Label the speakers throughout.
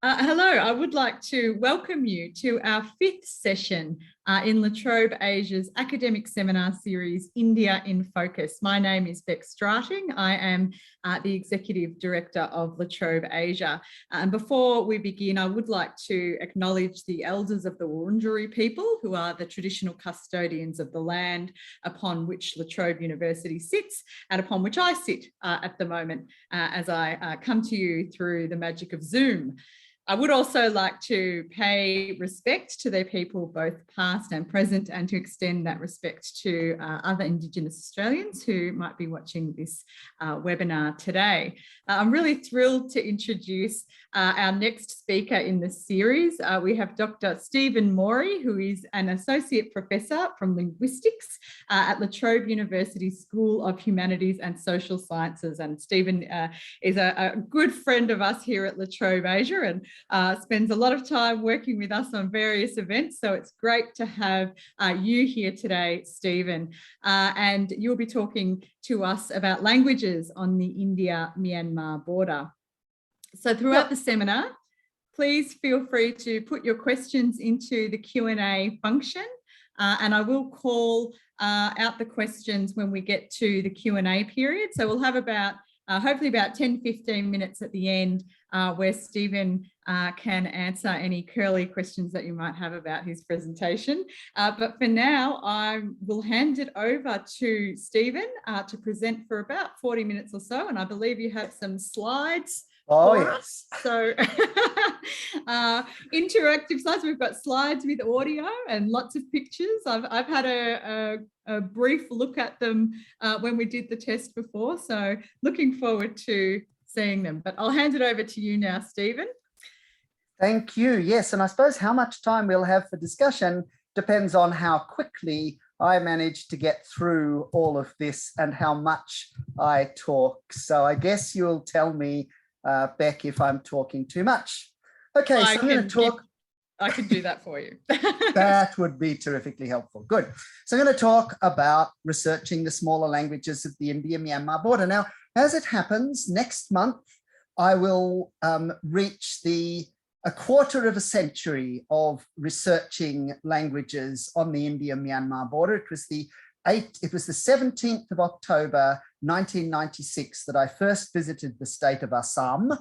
Speaker 1: Hello, I would like to welcome you to our fifth session in Trobe Asia's academic seminar series, India in Focus. My name is Beck Strating. I am the Executive Director of Trobe Asia. And before we begin, I would like to acknowledge the elders of the Wurundjeri people, who are the traditional custodians of the land upon which Trobe University sits and upon which I sit at the moment as I come to you through the magic of Zoom. I would also like to pay respect to their people, both past and present, and to extend that respect to other Indigenous Australians who might be watching this webinar today. I'm really thrilled to introduce our next speaker in this series. We have Dr. Stephen Morey, who is an Associate Professor from Linguistics at Trobe University School of Humanities and Social Sciences. And Stephen is a good friend of us here at Trobe Asia and spends a lot of time working with us on various events. So it's great to have you here today, Stephen. And you'll be talking to us about languages on the India-Myanmar border. So throughout the seminar, please feel free to put your questions into the Q&A function. And I will call out the questions when we get to the Q&A period. So we'll have about hopefully about 10-15 minutes at the end where Stephen can answer any curly questions that you might have about his presentation. But for now, I will hand it over to Stephen to present for about 40 minutes or so. And I believe you have some slides.
Speaker 2: Oh, yes.
Speaker 1: So interactive slides. We've got slides with audio and lots of pictures. I've had a brief look at them when we did the test before. So looking forward to seeing them. But I'll hand it over to you now, Stephen.
Speaker 2: Thank you. Yes, and I suppose how much time we'll have for discussion depends on how quickly I manage to get through all of this and how much I talk. So I guess you'll tell me, Beck, if I'm talking too much. Okay, so I'm going to talk.
Speaker 1: I can do that for you.
Speaker 2: That would be terrifically helpful. Good. So I'm going to talk about researching the smaller languages of the India-Myanmar border. Now, as it happens, next month, I will reach a quarter of a century of researching languages on the India-Myanmar border. It was the 17th of October, 1996 that I first visited the state of Assam.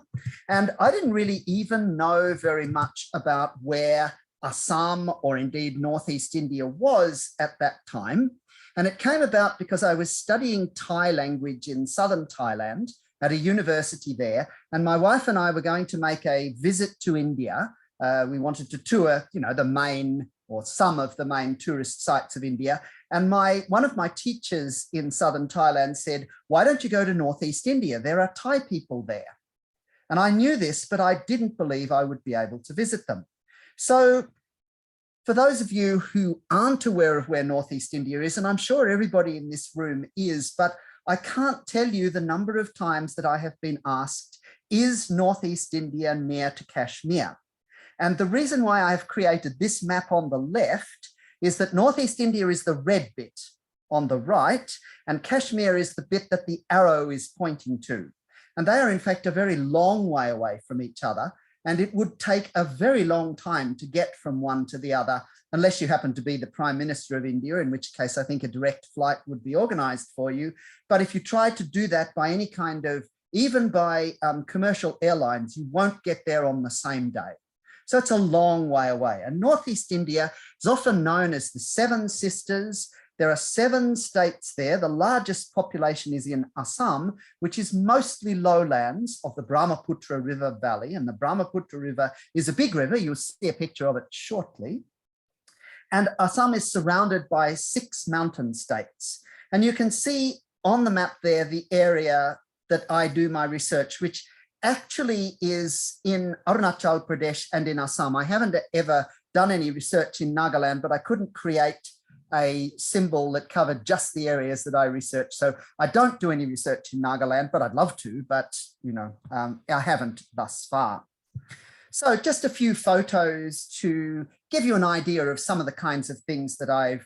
Speaker 2: And I didn't really even know very much about where Assam or indeed Northeast India was at that time. And it came about because I was studying Thai language in southern Thailand at a university there. And my wife and I were going to make a visit to India. We wanted to tour, the main or some of the main tourist sites of India. And one of my teachers in southern Thailand said, why don't you go to Northeast India? There are Thai people there. And I knew this, but I didn't believe I would be able to visit them. So for those of you who aren't aware of where Northeast India is, and I'm sure everybody in this room is, but I can't tell you the number of times that I have been asked, is Northeast India near to Kashmir? And the reason why I've created this map on the left is that Northeast India is the red bit on the right, and Kashmir is the bit that the arrow is pointing to. And they are, in fact, a very long way away from each other, and it would take a very long time to get from one to the other, unless you happen to be the Prime Minister of India, in which case I think a direct flight would be organized for you. But if you try to do that by any kind of, even by commercial airlines, you won't get there on the same day. So it's a long way away. And Northeast India is often known as the Seven Sisters. There are 7 states there. The largest population is in Assam, which is mostly lowlands of the Brahmaputra River Valley. And the Brahmaputra River is a big river. You'll see a picture of it shortly. And Assam is surrounded by 6 mountain states. And you can see on the map there the area that I do my research, which actually is in Arunachal Pradesh and in Assam. I haven't ever done any research in Nagaland, but I couldn't create a symbol that covered just the areas that I research. So I don't do any research in Nagaland, but I'd love to, but I haven't thus far. So just a few photos to give you an idea of some of the kinds of things that I've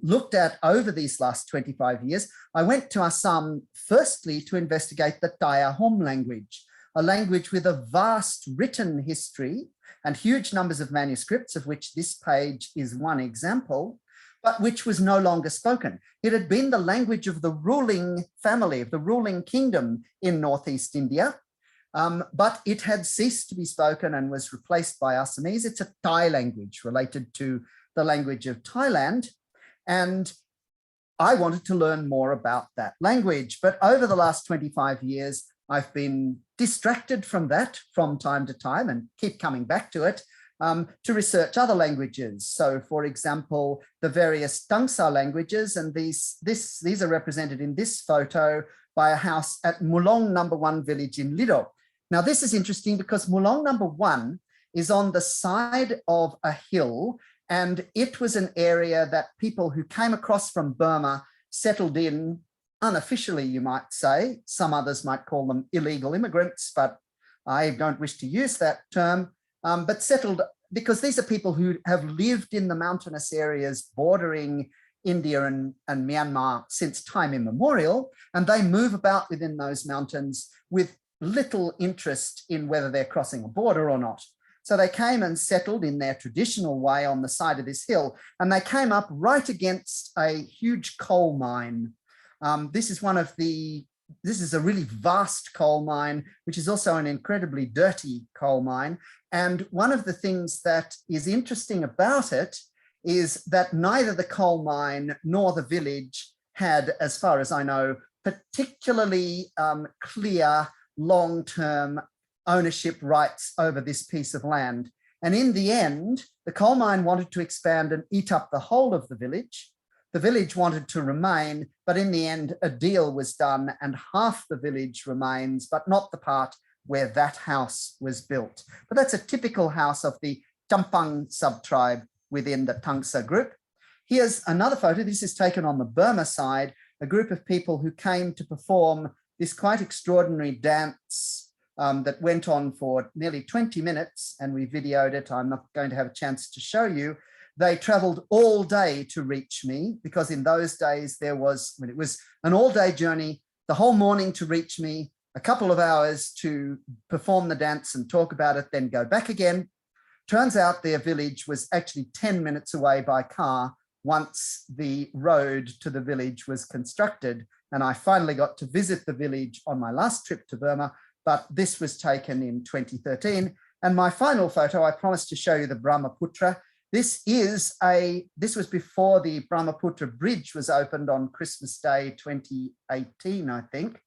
Speaker 2: looked at over these last 25 years. I went to Assam firstly to investigate the Daya home language, a language with a vast written history and huge numbers of manuscripts, of which this page is one example, but which was no longer spoken. It had been the language of the ruling family, of the ruling kingdom in Northeast India, but it had ceased to be spoken and was replaced by Assamese. It's a Thai language related to the language of Thailand. And I wanted to learn more about that language. But over the last 25 years, I've been distracted from that from time to time and keep coming back to it to research other languages. So, for example, the various Tangsa languages, and these are represented in this photo by a house at Mulong No. 1 village in Lido. Now, this is interesting because Mulong No. 1 is on the side of a hill, and it was an area that people who came across from Burma settled in unofficially, you might say. Some others might call them illegal immigrants, but I don't wish to use that term, but settled because these are people who have lived in the mountainous areas bordering India and Myanmar since time immemorial, and they move about within those mountains with little interest in whether they're crossing a border or not. So they came and settled in their traditional way on the side of this hill, and they came up right against a huge coal mine. This is a really vast coal mine, which is also an incredibly dirty coal mine. And one of the things that is interesting about it is that neither the coal mine nor the village had, as far as I know, particularly clear long-term ownership rights over this piece of land. And in the end, the coal mine wanted to expand and eat up the whole of the village. The village wanted to remain, but in the end, a deal was done and half the village remains, but not the part where that house was built. But that's a typical house of the Champang subtribe within the Tangsa group. Here's another photo. This is taken on the Burma side, a group of people who came to perform this quite extraordinary dance that went on for nearly 20 minutes, and we videoed it. I'm not going to have a chance to show you. They traveled all day to reach me because in those days it was an all-day journey, the whole morning to reach me, a couple of hours to perform the dance and talk about it, then go back again. Turns out their village was actually 10 minutes away by car once the road to the village was constructed. And I finally got to visit the village on my last trip to Burma, but this was taken in 2013. And my final photo, I promised to show you the Brahmaputra. This was before the Brahmaputra Bridge was opened on Christmas Day 2018, I think.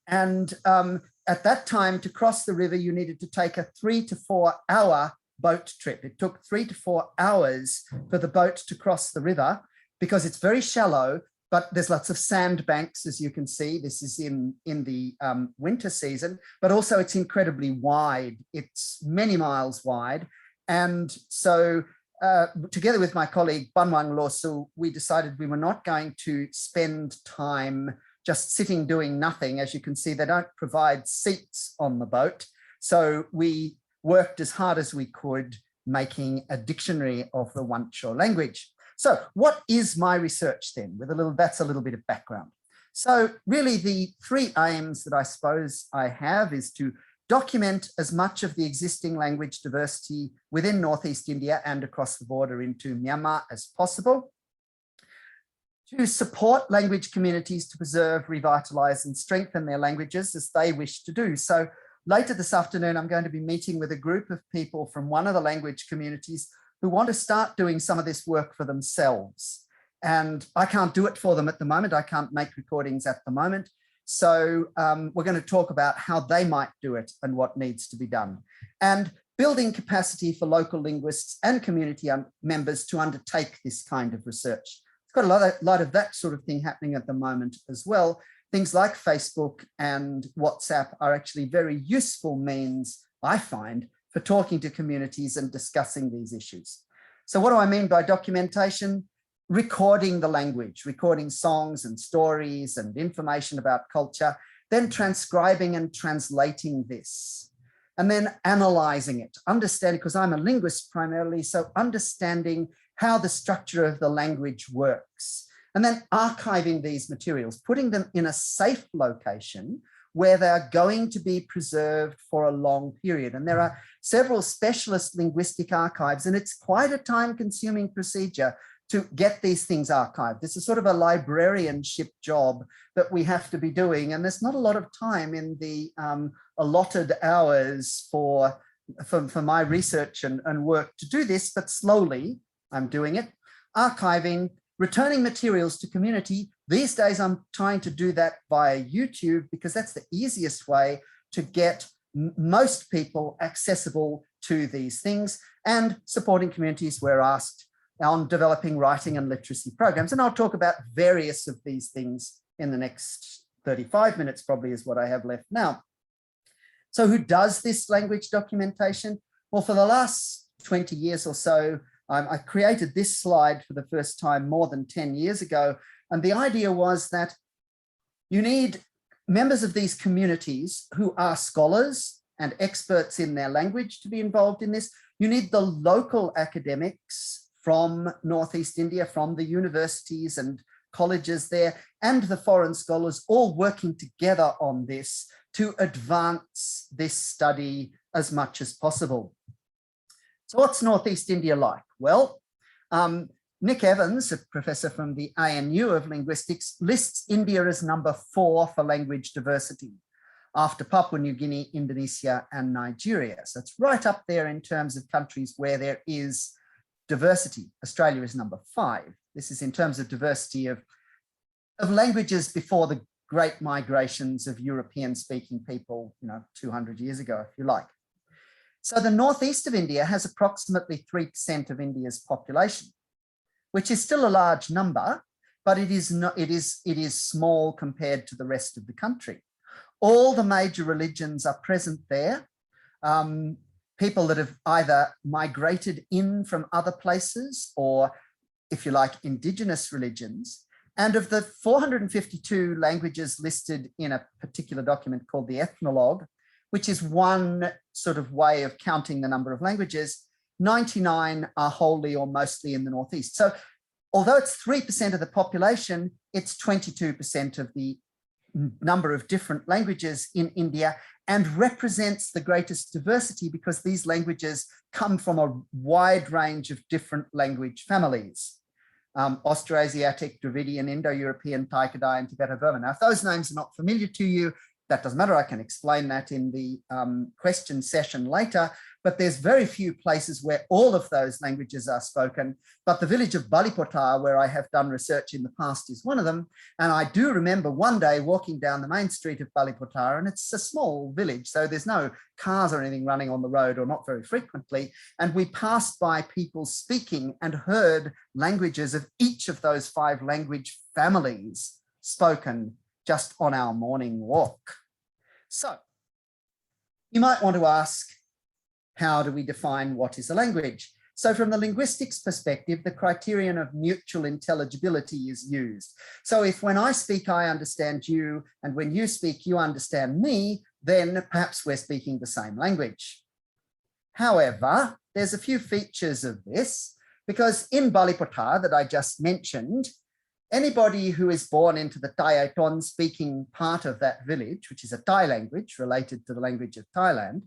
Speaker 2: And at that time, to cross the river, you needed to take a 3 to 4 hour boat trip. It took 3 to 4 hours for the boat to cross the river because it's very shallow, but there's lots of sandbanks, as you can see. This is in the winter season, but also it's incredibly wide. It's many miles wide. And so together with my colleague, Banwang Losu, we decided we were not going to spend time just sitting doing nothing. As you can see, they don't provide seats on the boat. So we worked as hard as we could making a dictionary of the Wancho language. So what is my research then? That's a little bit of background. So really the three aims that I suppose I have is to document as much of the existing language diversity within Northeast India and across the border into Myanmar as possible, to support language communities to preserve, revitalize, and strengthen their languages as they wish to do. So later this afternoon, I'm going to be meeting with a group of people from one of the language communities who want to start doing some of this work for themselves. And I can't do it for them at the moment. I can't make recordings at the moment. So we're going to talk about how they might do it and what needs to be done. And building capacity for local linguists and community members to undertake this kind of research. It's got a lot of that sort of thing happening at the moment as well. Things like Facebook and WhatsApp are actually very useful means, I find, for talking to communities and discussing these issues. So what do I mean by documentation? Recording the language, recording songs and stories and information about culture, then transcribing and translating this, and then analyzing it, understanding, because I'm a linguist primarily, so understanding how the structure of the language works, and then archiving these materials, putting them in a safe location where they're going to be preserved for a long period. And there are several specialist linguistic archives, and it's quite a time-consuming procedure to get these things archived. This is sort of a librarianship job that we have to be doing, and there's not a lot of time in the allotted hours for my research and work to do this, but slowly I'm doing it, archiving, returning materials to community. These days I'm trying to do that via YouTube because that's the easiest way to get most people accessible to these things, and supporting communities where asked on developing writing and literacy programs. And I'll talk about various of these things in the next 35 minutes, probably is what I have left now. So who does this language documentation? Well, for the last 20 years or so, I created this slide for the first time more than 10 years ago. And the idea was that you need members of these communities who are scholars and experts in their language to be involved in this. You need the local academics from Northeast India, from the universities and colleges there, and the foreign scholars all working together on this to advance this study as much as possible. So what's Northeast India like? Well, Nick Evans, a professor from the ANU of Linguistics, lists India as number 4 for language diversity, after Papua New Guinea, Indonesia, and Nigeria. So it's right up there in terms of countries where there is diversity. Australia is number 5. This is in terms of diversity of languages before the great migrations of European-speaking people, 200 years ago, if you like. So the northeast of India has approximately 3% of India's population, which is still a large number, but it is small compared to the rest of the country. All the major religions are present there. People that have either migrated in from other places or, if you like, indigenous religions. And of the 452 languages listed in a particular document called the Ethnologue, which is one sort of way of counting the number of languages, 99 are wholly or mostly in the Northeast. So although it's 3% of the population, it's 22% of the number of different languages in India, and represents the greatest diversity because these languages come from a wide range of different language families. Austroasiatic, Dravidian, Indo-European, Tai-Kadai, and Tibeto-Burman. Now, if those names are not familiar to you, that doesn't matter. I can explain that in the question session later, but there's very few places where all of those languages are spoken. But the village of Balipotar, where I have done research in the past, is one of them. And I do remember one day walking down the main street of Balipotar, and it's a small village, so there's no cars or anything running on the road, or not very frequently. And we passed by people speaking and heard languages of each of those 5 language families spoken just on our morning walk. So you might want to ask, how do we define what is a language? So from the linguistics perspective, the criterion of mutual intelligibility is used. So if when I speak, I understand you, and when you speak, you understand me, then perhaps we're speaking the same language. However, there's a few features of this, because in Balipotar that I just mentioned, anybody who is born into the Thai-Aiton speaking part of that village, which is a Thai language related to the language of Thailand,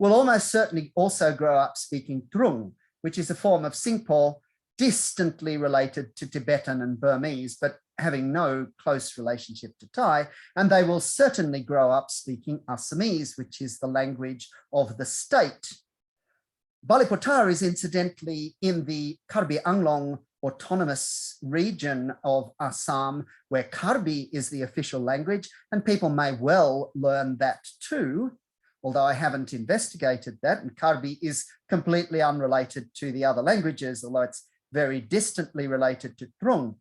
Speaker 2: will almost certainly also grow up speaking Trung, which is a form of Singpho distantly related to Tibetan and Burmese, but having no close relationship to Thai. And they will certainly grow up speaking Assamese, which is the language of the state. Balipotar is incidentally in the Karbi Anglong autonomous region of Assam, where Karbi is the official language, and people may well learn that too, although I haven't investigated that, and Karbi is completely unrelated to the other languages, although it's very distantly related to Trung.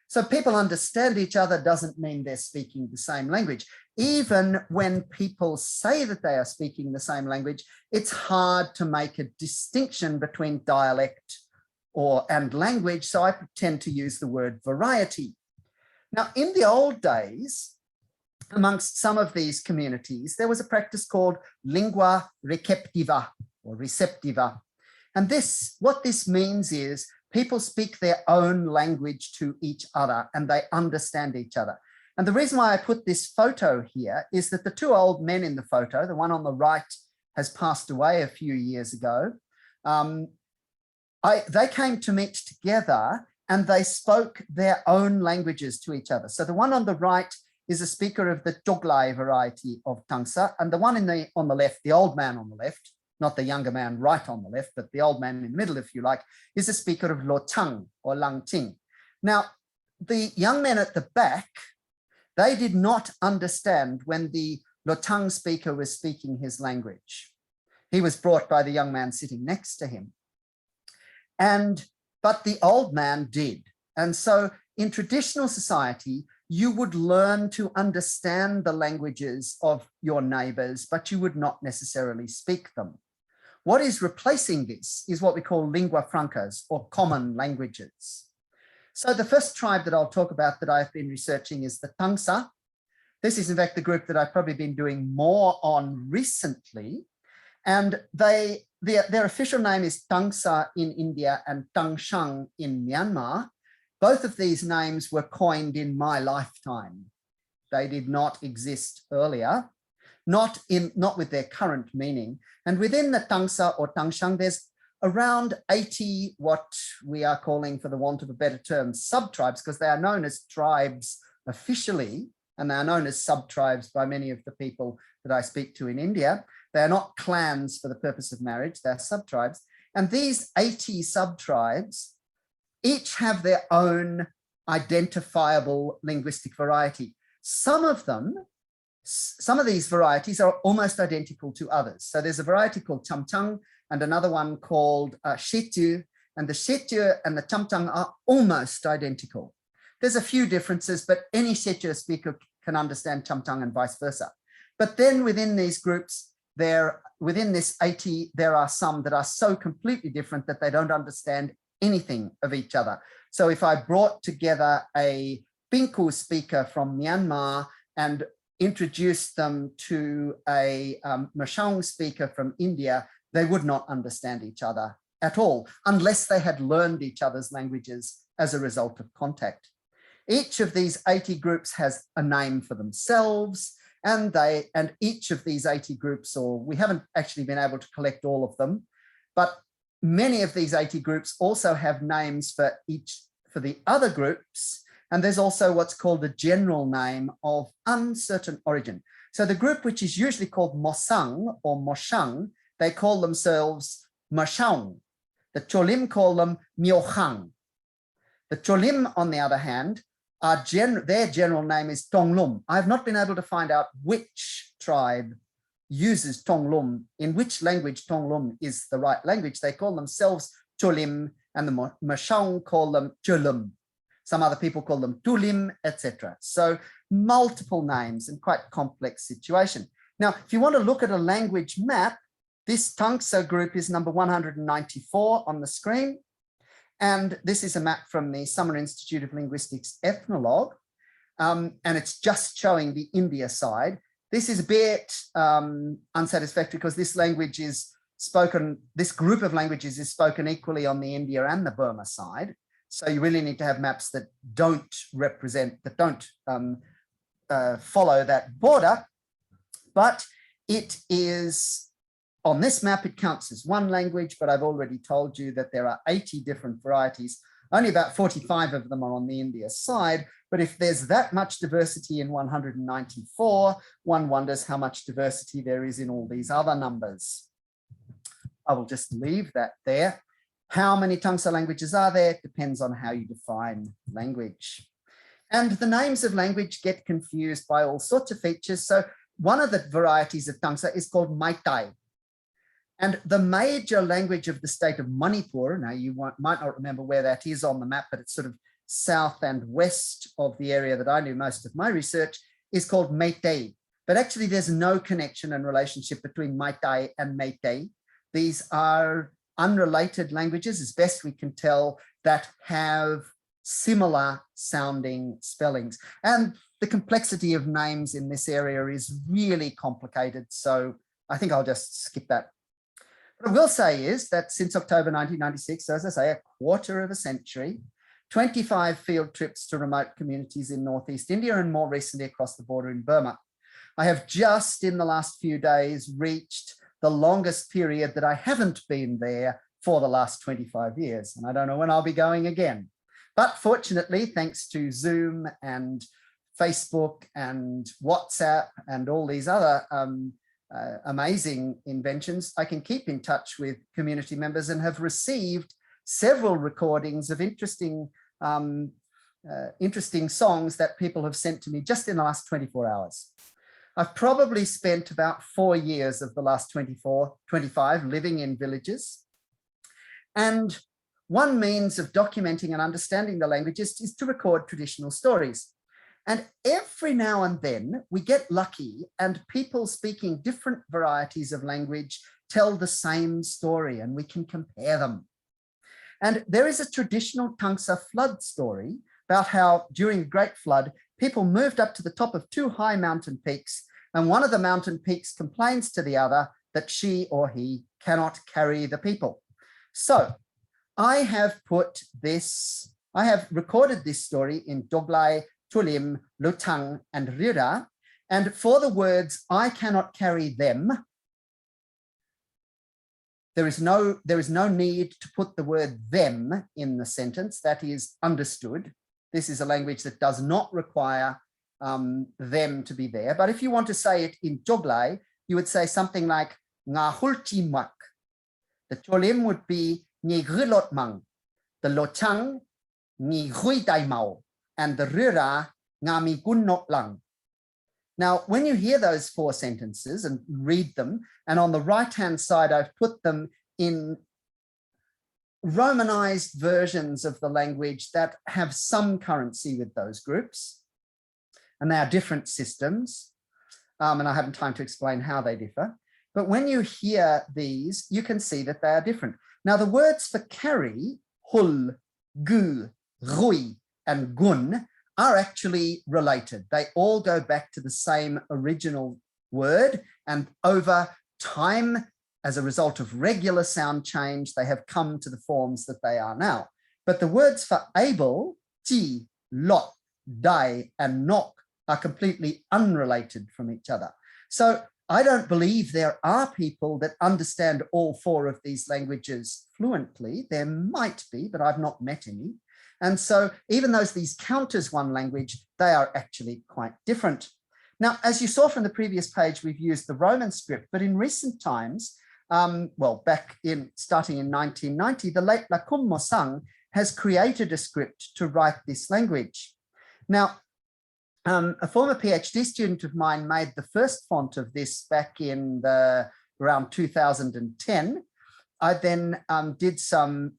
Speaker 2: So people understand each other doesn't mean they're speaking the same language. Even when people say that they are speaking the same language, it's hard to make a distinction between dialect and language, so I tend to use the word variety. Now, in the old days, amongst some of these communities, there was a practice called lingua receptiva or receptiva. And what this means is people speak their own language to each other and they understand each other. And the reason why I put this photo here is that the two old men in the photo, the one on the right has passed away a few years ago. They came to meet together and they spoke their own languages to each other. So the one on the right is a speaker of the Choglai variety of Tangsa, and the one on the left, the old man on the left, not the younger man right on the left, but the old man in the middle, if you like, is a speaker of Lochang or Langting. Now, the young men at the back, they did not understand when the Lotang speaker was speaking his language. He was brought by the young man sitting next to him. But the old man did. And so in traditional society, you would learn to understand the languages of your neighbors, but you would not necessarily speak them. What is replacing this is what we call lingua francas, or common languages. So the first tribe that I'll talk about that I've been researching is the Tangsa. This is in fact the group that I've probably been doing more on recently. And their official name is Tangsa in India and Tangshang in Myanmar. Both of these names were coined in my lifetime. They did not exist earlier, not with their current meaning. And within the Tangsa or Tangshang, there's around 80 what we are calling, for the want of a better term, sub-tribes, because they are known as tribes officially, and they are known as sub-tribes by many of the people that I speak to in India. They are not clans for the purpose of marriage, they're sub-tribes. And these 80 sub-tribes each have their own identifiable linguistic variety. Some of these varieties are almost identical to others. So there's a variety called Chamchang and another one called Shetu, and the Shetu and the Chamchang are almost identical. There's a few differences, but any Shetu speaker can understand Chamchang and vice versa. But then within these groups, within this 80, there are some that are so completely different that they don't understand anything of each other. So if I brought together a Pinku speaker from Myanmar and introduced them to a Mashang speaker from India, they would not understand each other at all, unless they had learned each other's languages as a result of contact. Each of these 80 groups has a name for themselves, and each of these 80 groups, or we haven't actually been able to collect all of them, but many of these 80 groups also have names for the other groups. And there's also what's called a general name of uncertain origin. So the group, which is usually called Mosang or Moshang, they call themselves Mashang. The Cholim call them Myohang. The Cholim, on the other hand, their general name is Tonglum. I've not been able to find out which tribe uses Tonglum, in which language Tonglum is the right language. They call themselves Cholim, and the Mashang call them Cholum. Some other people call them Tulim, etc. So multiple names and quite complex situation. Now, if you want to look at a language map, this Tangsa group is number 194 on the screen. And this is a map from the Summer Institute of Linguistics Ethnologue. And it's just showing the India side. This is a bit unsatisfactory because this language is spoken, this group of languages is spoken equally on the India and the Burma side. So you really need to have maps that don't follow that border. But it is, on this map, it counts as one language, but I've already told you that there are 80 different varieties. Only about 45 of them are on the India side. But if there's that much diversity in 194, one wonders how much diversity there is in all these other numbers. I will just leave that there. How many Tangsa languages are there? Depends on how you define language. And the names of language get confused by all sorts of features. So one of the varieties of Tangsa is called Maitai. And the major language of the state of Manipur, now you might not remember where that is on the map, but it's sort of south and west of the area that I do most of my research, is called Meitei. But actually there's no connection and relationship between Maitai and Meitei. These are unrelated languages, as best we can tell, that have similar sounding spellings. And the complexity of names in this area is really complicated. So I think I'll just skip that. What I will say is that since October 1996, so as I say, a quarter of a century, 25 field trips to remote communities in Northeast India, and more recently across the border in Burma. I have just in the last few days reached the longest period that I haven't been there for the last 25 years, and I don't know when I'll be going again. But fortunately, thanks to Zoom and Facebook and WhatsApp and all these other amazing inventions, I can keep in touch with community members and have received several recordings of interesting songs that people have sent to me just in the last 24 hours. I've probably spent about 4 years of the last 25 living in villages. And one means of documenting and understanding the languages is to record traditional stories. And every now and then we get lucky and people speaking different varieties of language tell the same story and we can compare them. And there is a traditional Tangsa flood story about how during the Great Flood, people moved up to the top of 2 high mountain peaks, and one of the mountain peaks complains to the other that she or he cannot carry the people. So I have recorded this story in Doglai, Tulim, Lutang, and Rira. And for the words, I cannot carry them, there is no need to put the word them in the sentence. That is understood. This is a language that does not require them to be there. But if you want to say it in Joglai, you would say something like nga hulti mak. The Cholim would be ni grilot mang. The Lotang ni hui dai mau. And the Rira nga mi gun not lang. Now, when you hear those 4 sentences and read them, and on the right-hand side, I've put them in Romanized versions of the language that have some currency with those groups, and they are different systems, and I haven't time to explain how they differ. But when you hear these, you can see that they are different. Now, the words for carry, hul, gu, rui, and gun, are actually related. They all go back to the same original word, and over time, as a result of regular sound change, they have come to the forms that they are now. But the words for able, ti, lot, dai, and nok are completely unrelated from each other. So I don't believe there are people that understand all 4 of these languages fluently. There might be, but I've not met any. And so even though these count as one language, they are actually quite different. Now, as you saw from the previous page, we've used the Roman script, but in recent times, starting in 1990, the late Lakum Mosang has created a script to write this language. Now, a former PhD student of mine made the first font of this back in around 2010. I then did some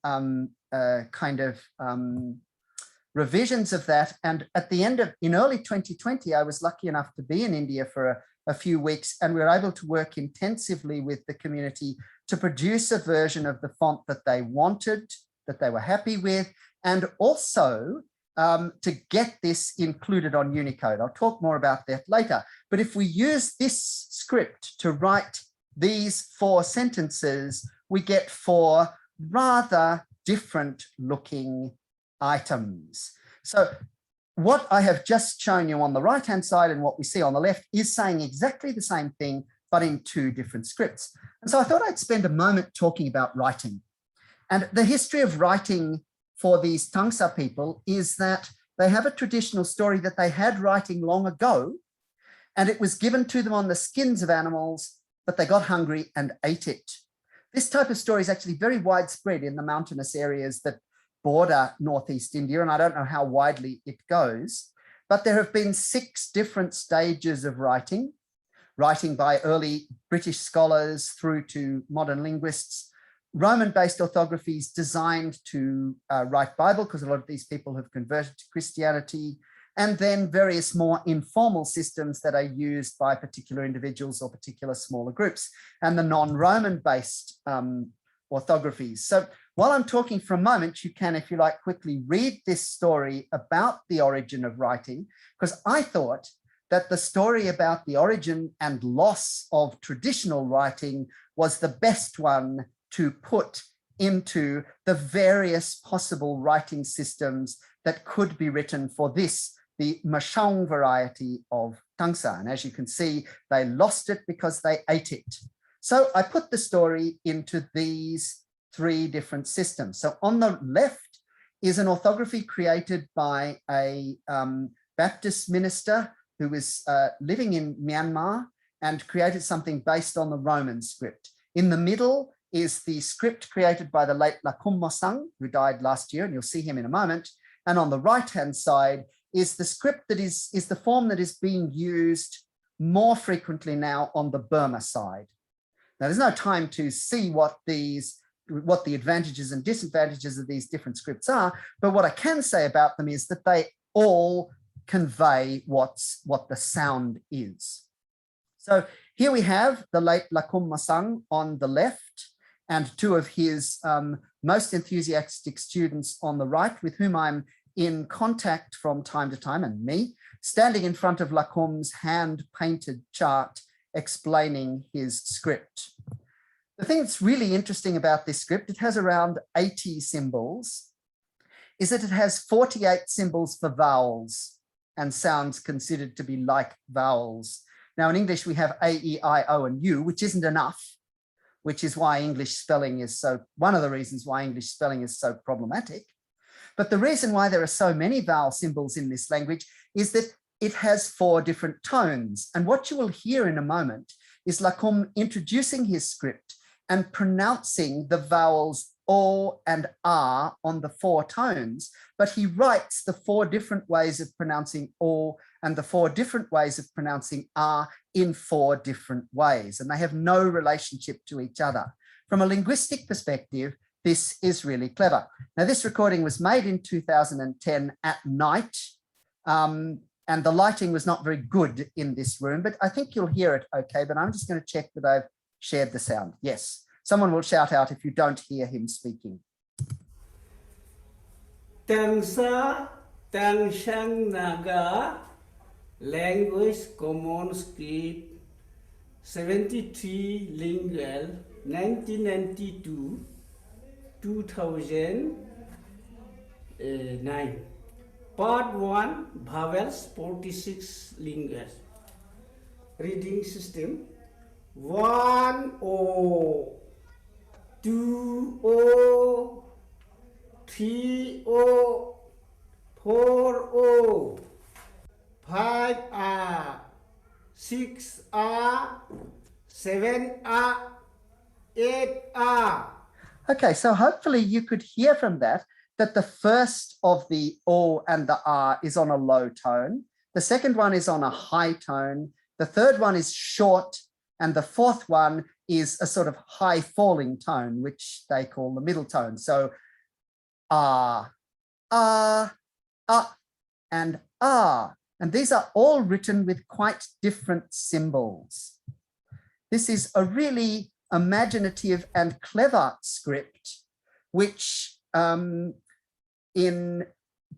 Speaker 2: revisions of that. And at the end in early 2020, I was lucky enough to be in India for a few weeks, and we were able to work intensively with the community to produce a version of the font that they wanted, that they were happy with, and also to get this included on Unicode. I'll talk more about that later. But if we use this script to write these 4 sentences, we get 4 rather different looking items. So what I have just shown you on the right-hand side and what we see on the left is saying exactly the same thing, but in 2 different scripts. And so I thought I'd spend a moment talking about writing. And the history of writing for these Tangsa people is that they have a traditional story that they had writing long ago, and it was given to them on the skins of animals, but they got hungry and ate it. This type of story is actually very widespread in the mountainous areas that border Northeast India, and I don't know how widely it goes, but there have been 6 different stages of writing by early British scholars through to modern linguists, Roman-based orthographies designed to write Bible, because a lot of these people have converted to Christianity, and then various more informal systems that are used by particular individuals or particular smaller groups, and the non-Roman based orthographies. So while I'm talking for a moment, you can, if you like, quickly read this story about the origin of writing, because I thought that the story about the origin and loss of traditional writing was the best one to put into the various possible writing systems that could be written for this, the Mashong variety of Tangsa. And as you can see, they lost it because they ate it. So I put the story into these three different systems. So on the left is an orthography created by a Baptist minister who was living in Myanmar and created something based on the Roman script. In the middle is the script created by the late Lakum Mosang, who died last year, and you'll see him in a moment. And on the right-hand side is the script that is the form that is being used more frequently now on the Burma side. Now, there's no time to see what the advantages and disadvantages of these different scripts are, but what I can say about them is that they all convey what the sound is. So here we have the late Lakum Masang on the left and two of his most enthusiastic students on the right, with whom I'm in contact from time to time, and me, standing in front of Lakum's hand-painted chart explaining his script. The thing that's really interesting about this script, it has around 80 symbols, is that it has 48 symbols for vowels and sounds considered to be like vowels. Now in English, we have A, E, I, O, and U, which isn't enough, which is why English spelling is one of the reasons why English spelling is so problematic. But the reason why there are so many vowel symbols in this language is that it has 4 different tones. And what you will hear in a moment is Lakum introducing his script and pronouncing the vowels O and R on the 4 tones, but he writes the 4 different ways of pronouncing O and the 4 different ways of pronouncing R in 4 different ways, and they have no relationship to each other. From a linguistic perspective, this is really clever. Now, this recording was made in 2010 at night, and the lighting was not very good in this room, but I think you'll hear it okay, but I'm just going to check that I've shared the sound. Yes, someone will shout out if you don't hear him speaking.
Speaker 3: Tangsa Tangshang Naga Language Common Script 73 Lingual 1992 2009 Part 1 Vowels 46 Linguals. Reading system 1 O 2 O 3 O 4 O 5 R 6 R 7 R 8 R.
Speaker 2: Okay, so hopefully you could hear from that the first of the O and the R is on a low tone. The second one is on a high tone. The third one is short. And the fourth one is a sort of high falling tone, which they call the middle tone. So and these are all written with quite different symbols. This is a really imaginative and clever script, which in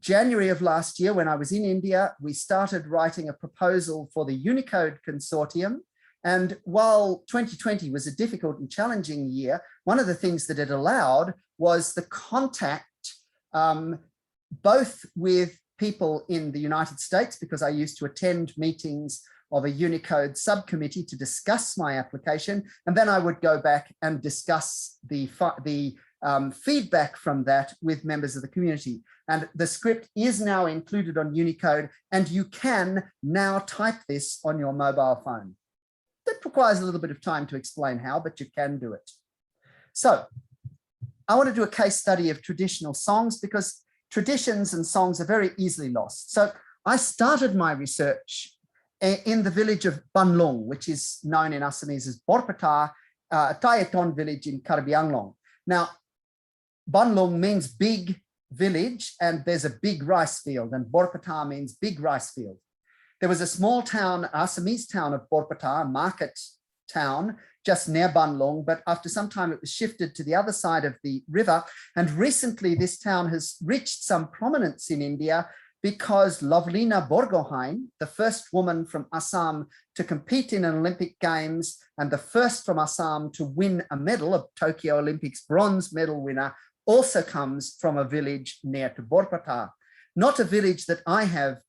Speaker 2: January of last year, when I was in India, we started writing a proposal for the Unicode Consortium. And while 2020 was a difficult and challenging year, one of the things that it allowed was the contact both with people in the United States, because I used to attend meetings of a Unicode subcommittee to discuss my application, and then I would go back and discuss the feedback from that with members of the community. And the script is now included on Unicode, and you can now type this on your mobile phone. That requires a little bit of time to explain how, but you can do it. So I want to do a case study of traditional songs, because traditions and songs are very easily lost. So I started my research in the village of Banlung, which is known in Assamese as Borpata, Tayaton village in Karbi Anglong. Now, Banlung means big village, and there's a big rice field, and Borpata means big rice field. There was a small town, Assamese town of Borpata, a market town, just near Banlung, but after some time it was shifted to the other side of the river. And recently this town has reached some prominence in India because Lovelina Borgohain, the first woman from Assam to compete in an Olympic Games and the first from Assam to win a medal, a Tokyo Olympics bronze medal winner, also comes from a village near to Borpata. Not a village that I have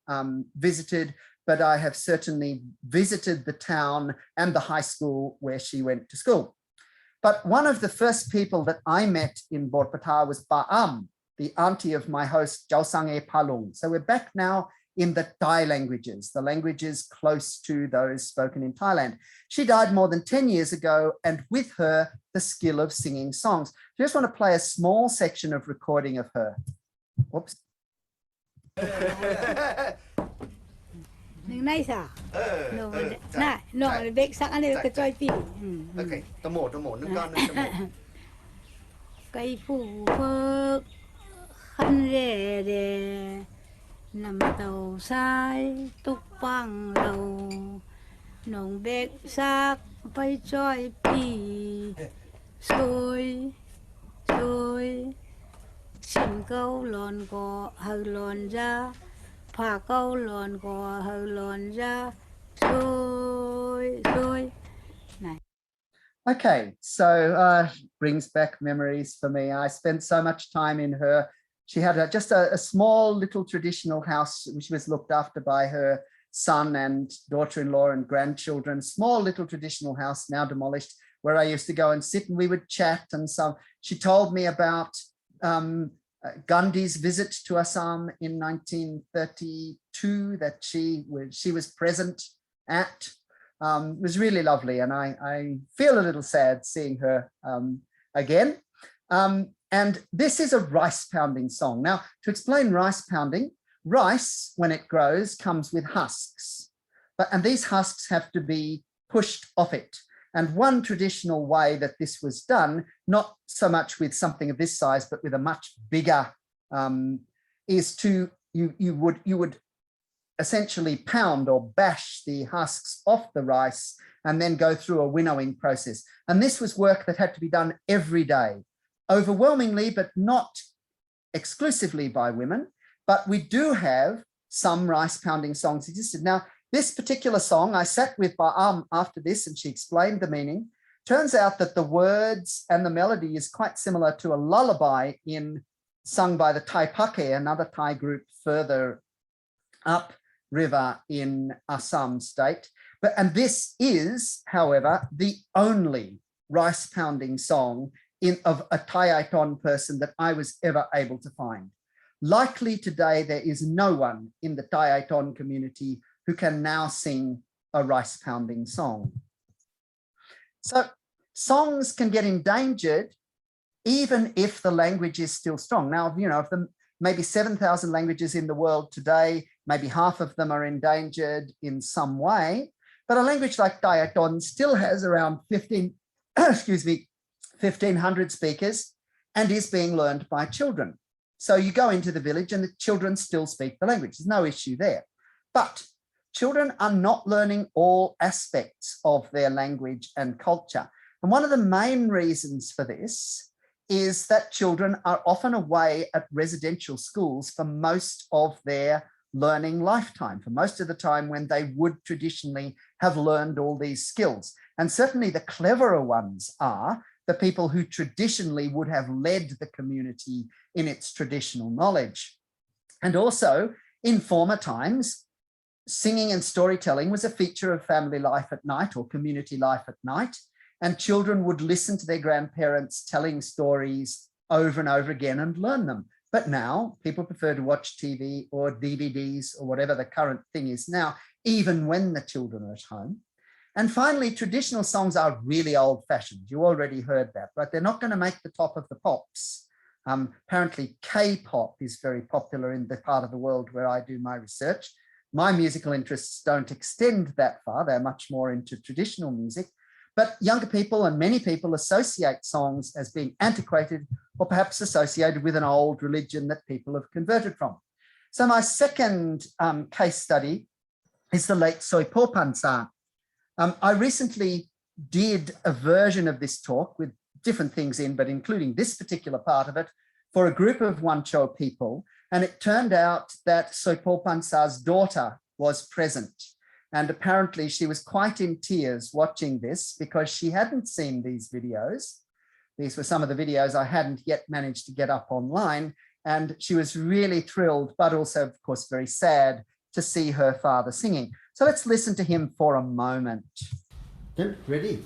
Speaker 2: visited, but I have certainly visited the town and the high school where she went to school. But one of the first people that I met in Borpata was Ba'am, the auntie of my host, Jausange Palung. So we're back now in the Thai languages, the languages close to those spoken in Thailand. She died more than 10 years ago, and with her, the skill of singing songs. I just want to play a small section of recording of her. Whoops.
Speaker 4: Nice, no, no, big sack and the joy pea.
Speaker 2: Okay, tomo,
Speaker 4: Kai fu phơ khăn rè rè nằm tàu sai túc băng lầu nồng bẹc xác bay joy pea xôi xôi xin câu lòn cò hờ lòn ra phà câu lòn cò hờ lòn ra xôi xôi này.
Speaker 2: Okay, so brings back memories for me. I spent so much time in her. She had just a small little traditional house, which was looked after by her son and daughter-in-law and grandchildren. Small little traditional house, now demolished, where I used to go and sit and we would chat. And so she told me about Gandhi's visit to Assam in 1932 that she was present at. It was really lovely, and I feel a little sad seeing her again. And this is a rice pounding song. Now, to explain rice pounding, rice, when it grows, comes with husks, and these husks have to be pushed off it. And one traditional way that this was done, not so much with something of this size, but with a much bigger, is to, you would essentially pound or bash the husks off the rice and then go through a winnowing process. And this was work that had to be done every day, overwhelmingly, but not exclusively by women. But we do have some rice pounding songs existed. Now, this particular song, I sat with Ba'am after this and she explained the meaning. Turns out that the words and the melody is quite similar to a lullaby sung by the Thai Pake, another Thai group further up river in Assam state. And this is, however, the only rice pounding song of a Thai-Aiton person that I was ever able to find. Likely today, there is no one in the Thai-Aiton community who can now sing a rice pounding song. So songs can get endangered even if the language is still strong. Now, you know, if the maybe 7,000 languages in the world today, maybe half of them are endangered in some way, but a language like Thai-Aiton still has around 1,500 speakers and is being learned by children. So you go into the village and the children still speak the language. There's no issue there. But children are not learning all aspects of their language and culture. And one of the main reasons for this is that children are often away at residential schools for most of their learning lifetime, for most of the time when they would traditionally have learned all these skills. And certainly the cleverer ones are the people who traditionally would have led the community in its traditional knowledge. And also in former times, singing and storytelling was a feature of family life at night or community life at night. And children would listen to their grandparents telling stories over and over again and learn them. But now people prefer to watch TV or DVDs or whatever the current thing is now, even when the children are at home. And finally, traditional songs are really old fashioned. You already heard that, right? They're not going to make the top of the pops. Apparently K-pop is very popular in the part of the world where I do my research. My musical interests don't extend that far. They're much more into traditional music. But younger people and many people associate songs as being antiquated or perhaps associated with an old religion that people have converted from. So my second case study is the late Soipo Pansa. I recently did a version of this talk with different things in, but including this particular part of it, for a group of Wancho people And it turned out that Soipo Pansa's daughter was present. And apparently she was quite in tears watching this because she hadn't seen these videos. These were some of the videos I hadn't yet managed to get up online. And she was really thrilled, but also, of course, very sad to see her father singing. So let's listen to him for a moment. Good, ready?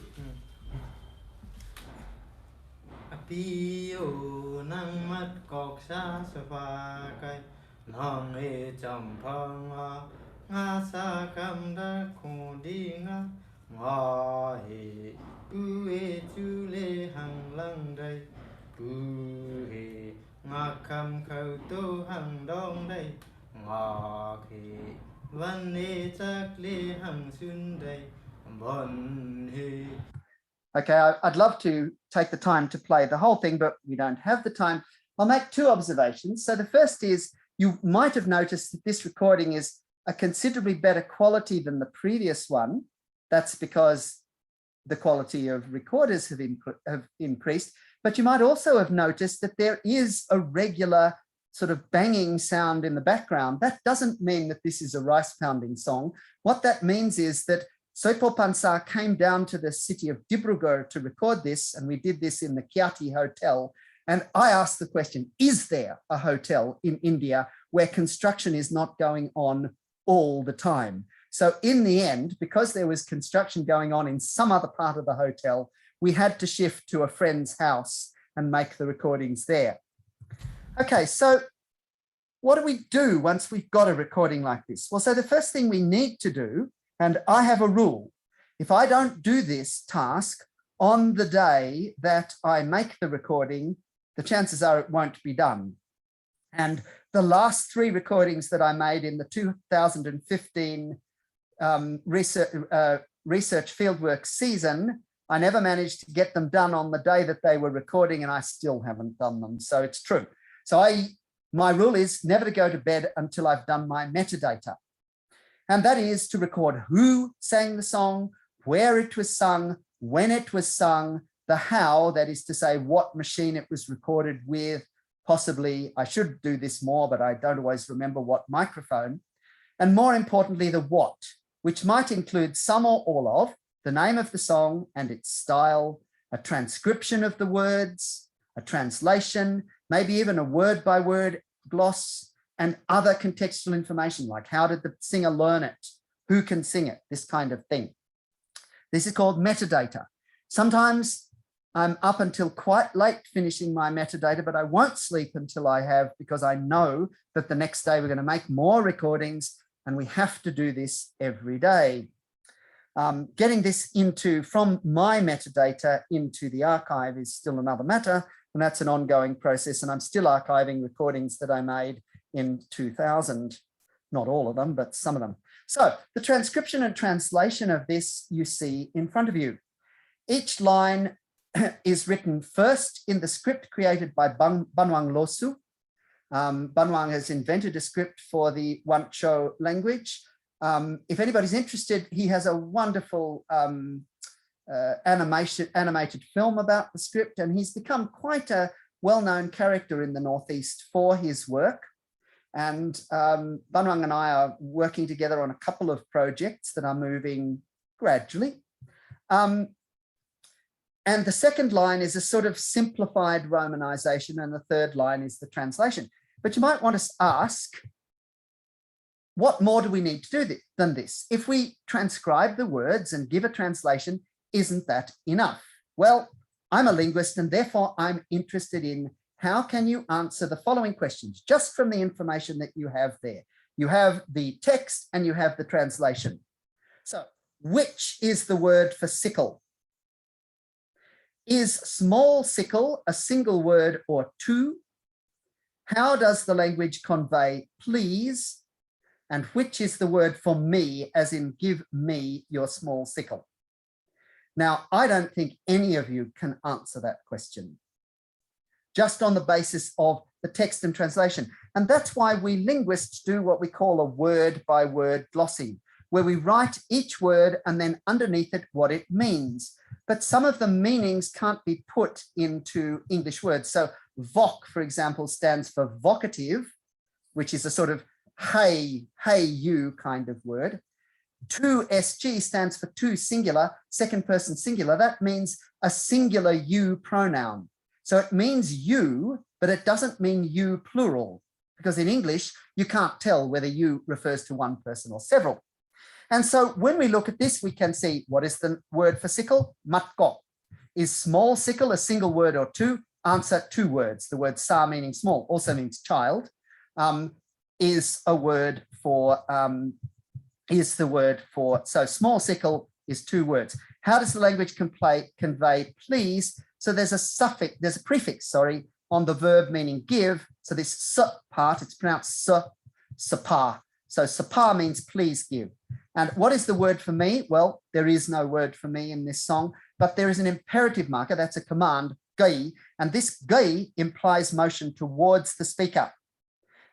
Speaker 2: Okay, I'd love to take the time to play the whole thing, but we don't have the time. I'll make two observations. So the first is, you might have noticed that this recording is a considerably better quality than the previous one. That's because the quality of recorders have increased, but you might also have noticed that there is a regular sort of banging sound in the background. That doesn't mean that this is a rice pounding song. What that means is that Soipo Pansa came down to the city of Dibrugarh to record this, and we did this in the Kyati Hotel. And I asked the question, is there a hotel in India where construction is not going on all the time? So in the end, because there was construction going on in some other part of the hotel, we had to shift to a friend's house and make the recordings there. Okay, so what do we do once we've got a recording like this? Well, so the first thing we need to do, and I have a rule, if I don't do this task on the day that I make the recording, the chances are it won't be done. And the last three recordings that I made in the 2015 research fieldwork season, I never managed to get them done on the day that they were recording, and I still haven't done them. So it's true. So my rule is never to go to bed until I've done my metadata. And that is to record who sang the song, where it was sung, when it was sung, the how, that is to say what machine it was recorded with, possibly, I should do this more, but I don't always remember what microphone, and more importantly, the what, which might include some or all of the name of the song and its style, a transcription of the words, a translation, maybe even a word-by-word gloss, and other contextual information like how did the singer learn it, who can sing it, this kind of thing. This is called metadata. Sometimes I'm up until quite late finishing my metadata, but I won't sleep until I have, because I know that the next day we're going to make more recordings and we have to do this every day. Getting this from my metadata into the archive is still another matter, and that's an ongoing process, and I'm still archiving recordings that I made in 2000, not all of them, but some of them. So the transcription and translation of this you see in front of you. Each line is written first in the script created by Banwang Losu. Banwang has invented a script for the Wancho language. If anybody's interested, he has a wonderful animated film about the script, and he's become quite a well-known character in the Northeast for his work. And Banwang and I are working together on a couple of projects that are moving gradually. And the second line is a sort of simplified romanization, and the third line is the translation. But you might want to ask, what more do we need to do than this? If we transcribe the words and give a translation, isn't that enough? Well, I'm a linguist, and therefore I'm interested in how can you answer the following questions just from the information that you have there. You have the text and you have the translation. So, which is the word for sickle? Is small sickle a single word or two? How does the language convey please? And which is the word for me, as in give me your small sickle? Now, I don't think any of you can answer that question just on the basis of the text and translation. And that's why we linguists do what we call a word-by-word glossing, where we write each word and then underneath it what it means. But some of the meanings can't be put into English words. So voc, for example, stands for vocative, which is a sort of hey, hey, you kind of word. 2SG stands for two singular, second person singular. That means a singular you pronoun. So it means you, but it doesn't mean you plural, because in English, you can't tell whether you refers to one person or several. And so when we look at this, we can see, what is the word for sickle? Matko. Is small sickle a single word or two? Answer, two words. The word sa, meaning small, also means child, is the word for, so small sickle is two words. How does the language convey please? So there's a prefix, sorry, on the verb meaning give. So this s part, it's pronounced s, sapa. So sapa means please give. And what is the word for me? Well, there is no word for me in this song, but there is an imperative marker, that's a command, gai, and this gai implies motion towards the speaker.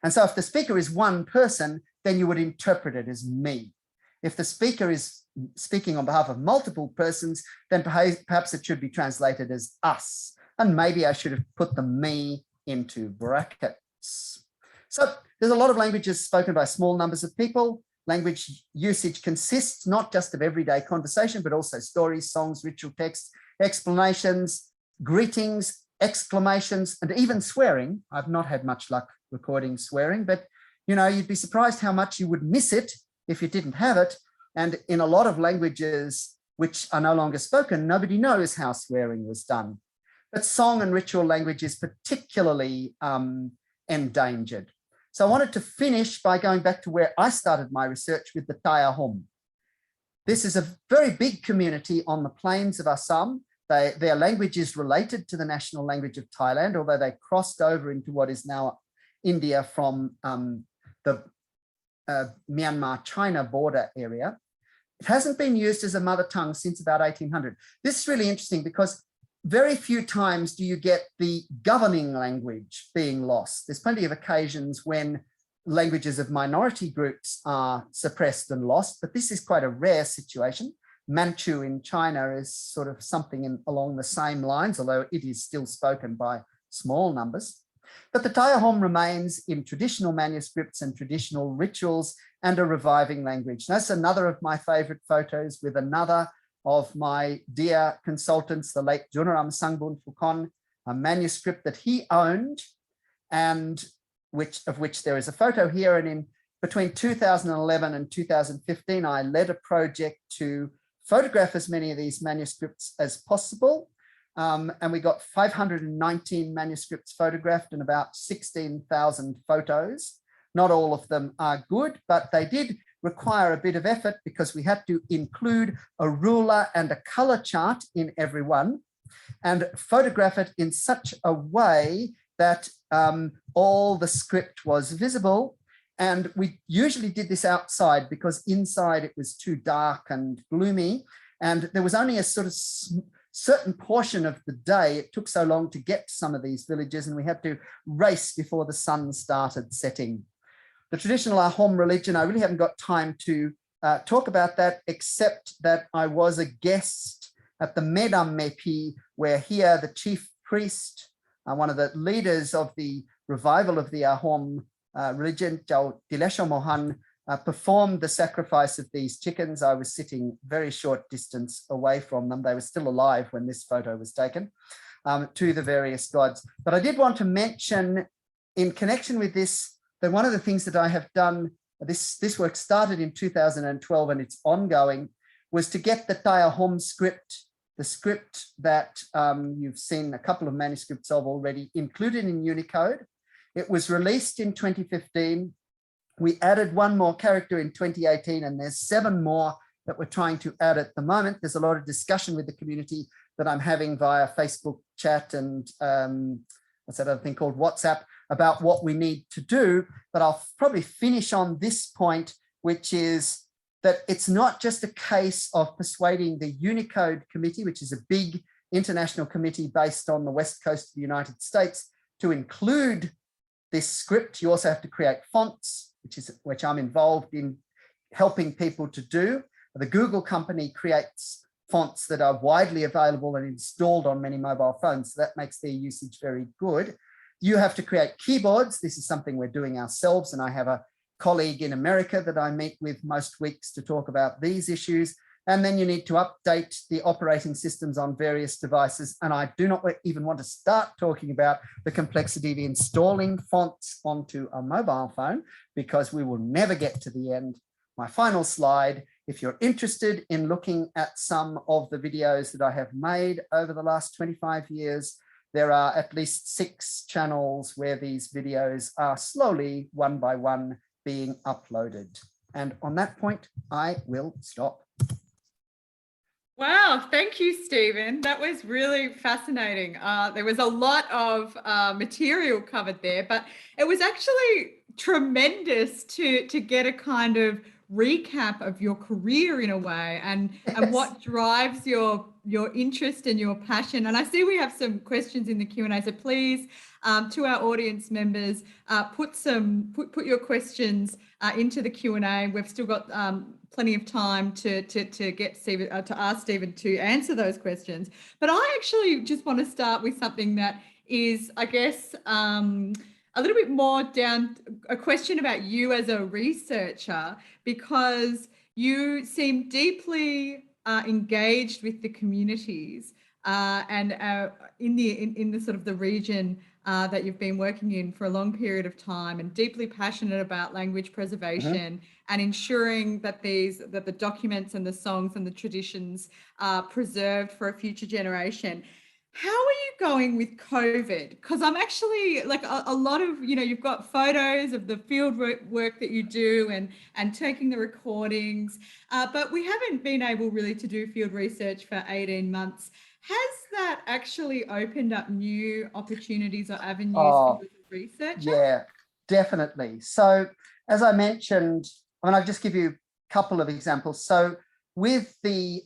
Speaker 2: And so if the speaker is one person, then you would interpret it as me. If the speaker is speaking on behalf of multiple persons, then perhaps it should be translated as us. And maybe I should have put the me into brackets. So there's a lot of languages spoken by small numbers of people. Language usage consists not just of everyday conversation, but also stories, songs, ritual texts, explanations, greetings, exclamations, and even swearing. I've not had much luck recording swearing, but you know, you'd be surprised how much you would miss it if you didn't have it. And in a lot of languages which are no longer spoken, nobody knows how swearing was done. But song and ritual language is particularly endangered. So I wanted to finish by going back to where I started my research with the Taya Hom. This is a very big community on the plains of Assam. Their language is related to the national language of Thailand, although they crossed over into what is now India from the Myanmar-China border area. It hasn't been used as a mother tongue since about 1800. This is really interesting because very few times do you get the governing language being lost. There's plenty of occasions when languages of minority groups are suppressed and lost, but this is quite a rare situation. Manchu in China is sort of something along the same lines, although it is still spoken by small numbers. But the Taya Hom remains in traditional manuscripts and traditional rituals and a reviving language. That's another of my favorite photos with another of my dear consultants, the late Junaram Sangbun Phukon, a manuscript that he owned, and of which there is a photo here. And in between 2011 and 2015, I led a project to photograph as many of these manuscripts as possible. And we got 519 manuscripts photographed and about 16,000 photos. Not all of them are good, but they did require a bit of effort because we had to include a ruler and a color chart in every one and photograph it in such a way that all the script was visible. And we usually did this outside because inside it was too dark and gloomy. And there was only a sort of certain portion of the day. It took so long to get to some of these villages and we had to race before the sun started setting. The traditional Ahom religion, I really haven't got time to talk about that, except that I was a guest at the Medam Mepi, where here the chief priest, one of the leaders of the revival of the Ahom religion, Jau Dilesho Mohan, performed the sacrifice of these chickens. I was sitting very short distance away from them. They were still alive when this photo was taken, to the various gods. But I did want to mention in connection with this, that one of the things that I have done, this work started in 2012 and it's ongoing, was to get the Taya Hom script, the script that you've seen a couple of manuscripts of already, included in Unicode. It was released in 2015. We added one more character in 2018 and there's 7 more that we're trying to add at the moment. There's a lot of discussion with the community that I'm having via Facebook chat and what's that other thing called WhatsApp about what we need to do. But I'll probably finish on this point, which is that it's not just a case of persuading the Unicode Committee, which is a big international committee based on the West Coast of the United States, to include this script. You also have to create fonts, which I'm involved in helping people to do. The Google company creates fonts that are widely available and installed on many mobile phones. So that makes their usage very good. You have to create keyboards. This is something we're doing ourselves, and I have a colleague in America that I meet with most weeks to talk about these issues. And then you need to update the operating systems on various devices. And I do not even want to start talking about the complexity of installing fonts onto a mobile phone, because we will never get to the end. My final slide, if you're interested in looking at some of the videos that I have made over the last 25 years, there are at least 6 channels where these videos are slowly, one by one, being uploaded. And on that point, I will stop.
Speaker 1: Wow, thank you, Stephen. That was really fascinating. There was a lot of material covered there, but it was actually tremendous to get a kind of recap of your career in a way, and what drives your interest and your passion. And I see we have some questions in the Q&A, so please, to our audience members, put your questions into the Q&A. We've still got plenty of time to get Stephen, to ask Stephen to answer those questions. But I actually just want to start with something that is, I guess, a little bit more down, a question about you as a researcher, because you seem deeply engaged with the communities and in the sort of the region that you've been working in for a long period of time, and deeply passionate about language preservation and ensuring that that the documents and the songs and the traditions are preserved for a future generation. How are you going with COVID? Because I'm actually like a lot of, you've got photos of the field work that you do and taking the recordings, but we haven't been able really to do field research for 18 months. Has that actually opened up new opportunities or avenues for research?
Speaker 2: Yeah, definitely. So as I mentioned, I'll just give you a couple of examples. So with the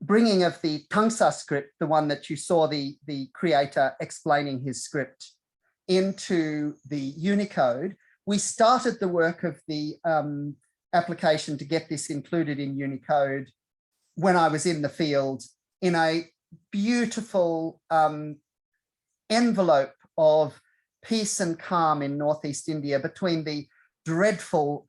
Speaker 2: bringing of the Tangsa script, the one that you saw the creator explaining his script, into the Unicode, we started the work of the application to get this included in Unicode when I was in the field, in a beautiful envelope of peace and calm in Northeast India between the dreadful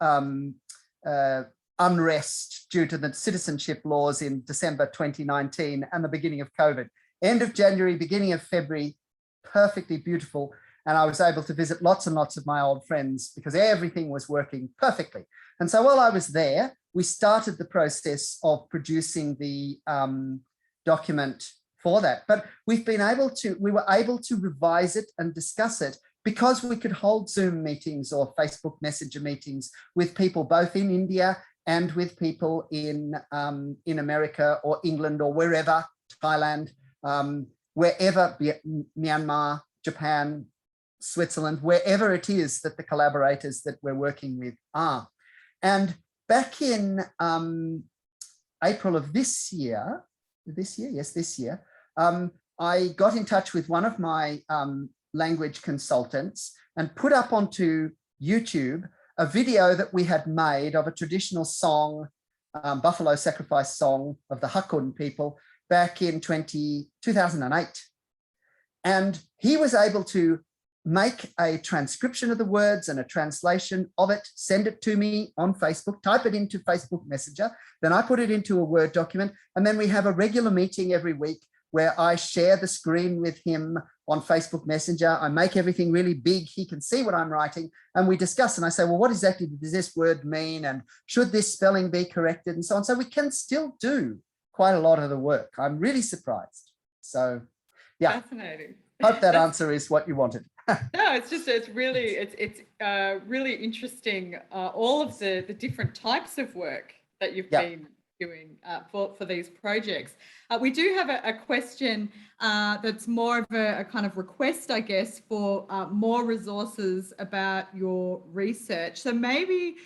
Speaker 2: unrest due to the citizenship laws in December 2019 and the beginning of COVID. End of January, beginning of February, perfectly beautiful. And I was able to visit lots and lots of my old friends because everything was working perfectly. And so while I was there, we started the process of producing the document for that. But we were able to revise it and discuss it because we could hold Zoom meetings or Facebook Messenger meetings with people both in India and with people in America or England or wherever, Thailand, wherever, Myanmar, Japan, Switzerland, wherever it is that the collaborators that we're working with are. And back in April of this year, I got in touch with one of my language consultants and put up onto YouTube a video that we had made of a traditional song, buffalo sacrifice song of the Hakun people back in 2008. And he was able to make a transcription of the words and a translation of it, send it to me on Facebook, type it into Facebook Messenger, then I put it into a Word document, and then we have a regular meeting every week where I share the screen with him on Facebook Messenger. I make everything really big. He can see what I'm writing, and we discuss, and I say, well, what exactly does this word mean? And should this spelling be corrected? And so on. So we can still do quite a lot of the work. I'm really surprised. So yeah.
Speaker 1: Fascinating.
Speaker 2: Hope that answer is what you wanted.
Speaker 1: No, it's really interesting, all of the different types of work that you've been doing for these projects. We do have a question that's more of a kind of request, I guess, for more resources about your research. So maybe,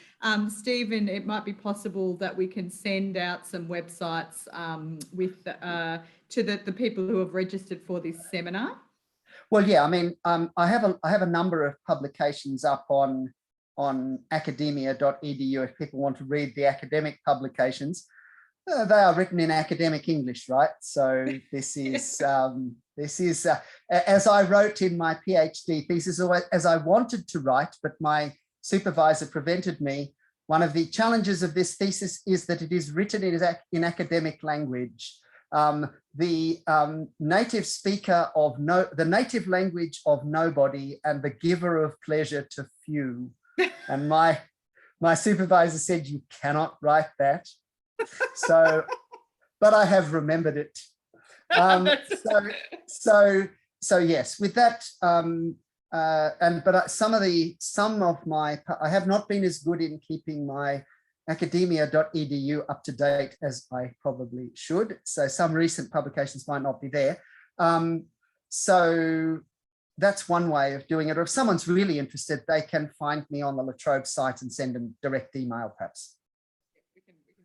Speaker 1: Stephen, it might be possible that we can send out some websites with to the people who have registered for this seminar.
Speaker 2: Well, yeah, I mean, I have a number of publications up on academia.edu if people want to read the academic publications. They are written in academic English, right? So this is This is, as I wrote in my PhD thesis, as I wanted to write, but my supervisor prevented me. One of the challenges of this thesis is that it is written in academic language. The native speaker of the native language of nobody and the giver of pleasure to few. And my supervisor said, you cannot write that. So, but I have remembered it. So yes, with that, some of my, I have not been as good in keeping my academia.edu up to date as I probably should. So some recent publications might not be there. So that's one way of doing it. Or if someone's really interested, they can find me on the La Trobe site and send a direct email, perhaps.
Speaker 1: We can sort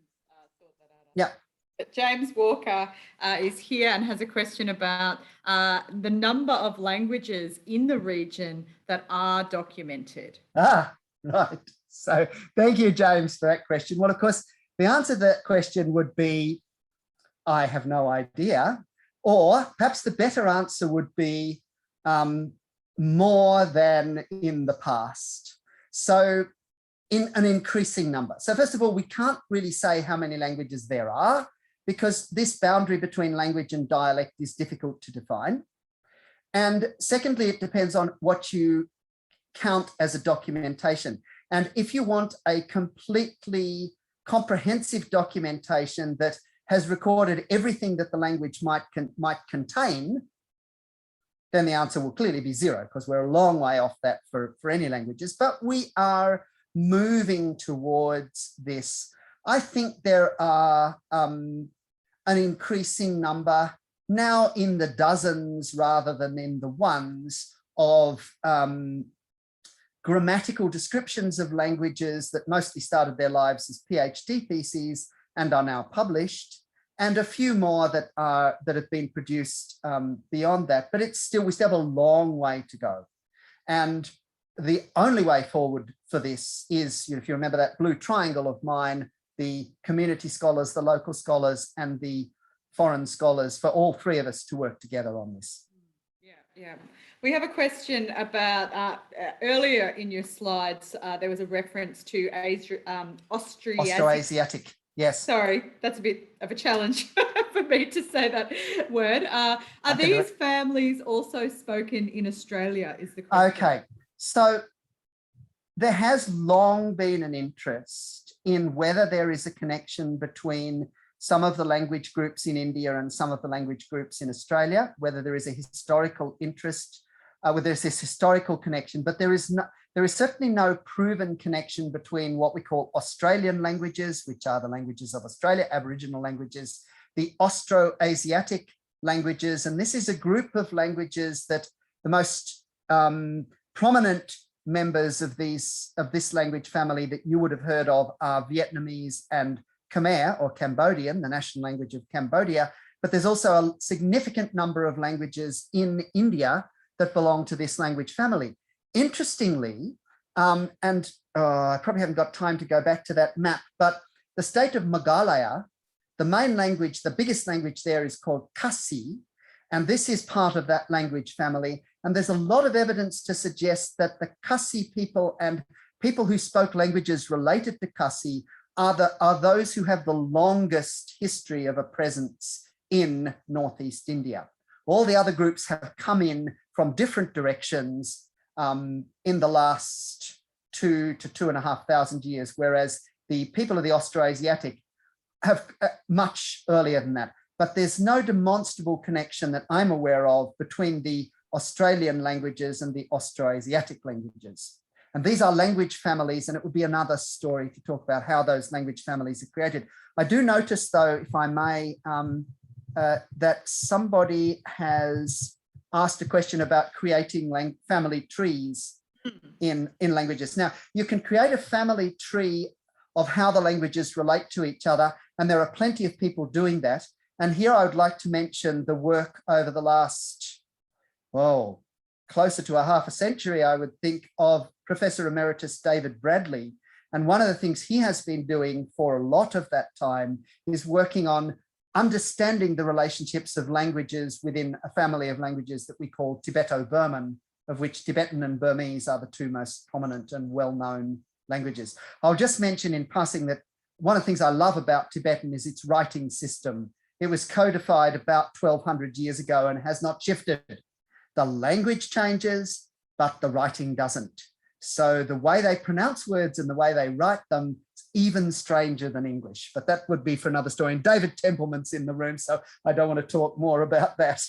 Speaker 1: that out.
Speaker 2: Yeah.
Speaker 1: But James Walker is here and has a question about the number of languages in the region that are documented.
Speaker 2: Ah, right. So thank you, James, for that question. Well, of course, the answer to that question would be, I have no idea. Or perhaps the better answer would be more than in the past. So in an increasing number. So first of all, we can't really say how many languages there are, because this boundary between language and dialect is difficult to define. And secondly, it depends on what you count as a documentation. And if you want a completely comprehensive documentation that has recorded everything that the language might contain, then the answer will clearly be 0, because we're a long way off that for any languages. But we are moving towards this. I think there are an increasing number, now in the dozens rather than in the ones, of grammatical descriptions of languages that mostly started their lives as PhD theses and are now published, and a few more that have been produced beyond that. But we still have a long way to go. And the only way forward for this is, if you remember that blue triangle of mine, the community scholars, the local scholars, and the foreign scholars, for all three of us to work together on this.
Speaker 1: Yeah. We have a question about earlier in your slides, there was a reference to
Speaker 2: Austroasiatic. Yes.
Speaker 1: Sorry, that's a bit of a challenge for me to say that word. Are these families also spoken in Australia, is the question.
Speaker 2: Okay, so there has long been an interest in whether there is a connection between some of the language groups in India and some of the language groups in Australia, whether there is a historical interest, whether there's this historical connection, but there is certainly no proven connection between what we call Australian languages, which are the languages of Australia, Aboriginal languages, the Austroasiatic languages, and this is a group of languages that the most prominent members of this language family that you would have heard of are Vietnamese and Khmer, or Cambodian, the national language of Cambodia, but there's also a significant number of languages in India that belong to this language family. Interestingly, I probably haven't got time to go back to that map, but the state of Meghalaya, the main language, the biggest language there is called Khasi, and this is part of that language family. And there's a lot of evidence to suggest that the Khasi people and people who spoke languages related to Khasi are those who have the longest history of a presence in Northeast India. All the other groups have come in from different directions in the last 2,000 to 2,500 years, whereas the people of the Austroasiatic have much earlier than that. But there's no demonstrable connection that I'm aware of between the Australian languages and the Austroasiatic languages. And these are language families, and it would be another story to talk about how those language families are created. I do notice, though, if I may, that somebody has asked a question about creating family trees in languages. Now, you can create a family tree of how the languages relate to each other, and there are plenty of people doing that. And here I would like to mention the work over the last, closer to a half a century, I would think, of Professor Emeritus David Bradley. And one of the things he has been doing for a lot of that time is working on understanding the relationships of languages within a family of languages that we call Tibeto-Burman, of which Tibetan and Burmese are the two most prominent and well-known languages. I'll just mention in passing that one of the things I love about Tibetan is its writing system. It was codified about 1200 years ago and has not shifted. The language changes, but the writing doesn't. So the way they pronounce words and the way they write them is even stranger than English, but that would be for another story. And David Templeman's in the room, so I don't want to talk more about that.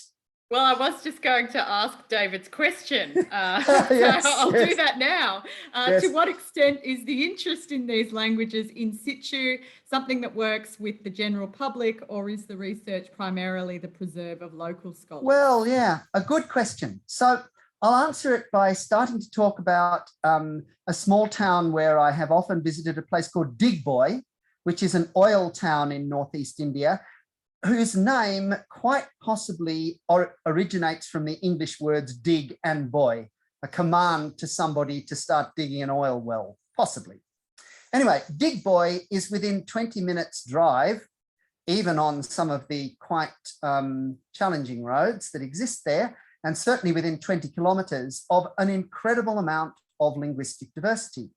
Speaker 1: Well, I was just going to ask David's question,
Speaker 2: Yes,
Speaker 1: so I'll
Speaker 2: yes.
Speaker 1: do that now.
Speaker 2: Yes.
Speaker 1: To what extent is the interest in these languages in situ something that works with the general public, or is the research primarily the preserve of local scholars?
Speaker 2: Well, yeah, a good question. So I'll answer it by starting to talk about a small town where I have often visited, a place called Digboy, which is an oil town in northeast India, whose name quite possibly originates from the English words dig and boy, a command to somebody to start digging an oil well, possibly. Anyway, Digboy is within 20 minutes drive, even on some of the quite challenging roads that exist there, and certainly within 20 kilometers of an incredible amount of linguistic diversity.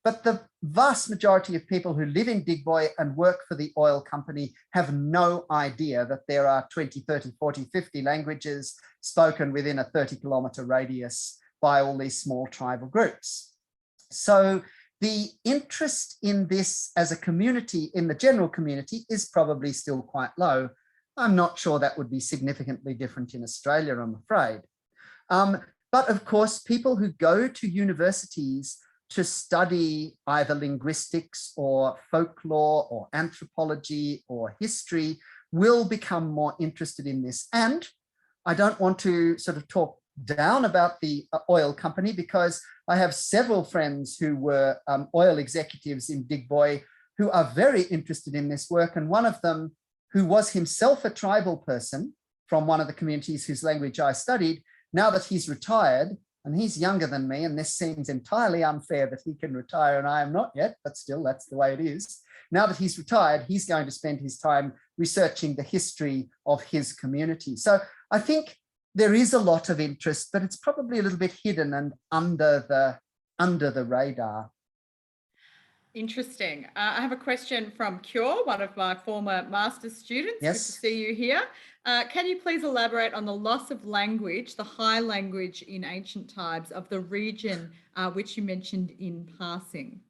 Speaker 2: But the vast majority of people who live in Digboy and work for the oil company have no idea that there are 20, 30, 40, 50 languages spoken within a 30-kilometer radius by all these small tribal groups. So the interest in this as a community, in the general community, is probably still quite low. I'm not sure that would be significantly different in Australia, I'm afraid. But of course, people who go to universities to study either linguistics or folklore or anthropology or history will become more interested in this. And I don't want to sort of talk down about the oil company, because I have several friends who were oil executives in Digboy who are very interested in this work. And one of them, who was himself a tribal person from one of the communities whose language I studied, now that he's retired, and he's younger than me, and this seems entirely unfair that he can retire and I am not yet, but still that's the way it is. Now that he's retired, he's going to spend his time researching the history of his community. So I think there is a lot of interest, but it's probably a little bit hidden and under the radar.
Speaker 1: Interesting. I have a question from Cure, one of my former master's students.
Speaker 2: Yes.
Speaker 1: Good to see you here. Can you please elaborate on the loss of language, the high language in ancient times of the region, which you mentioned in passing?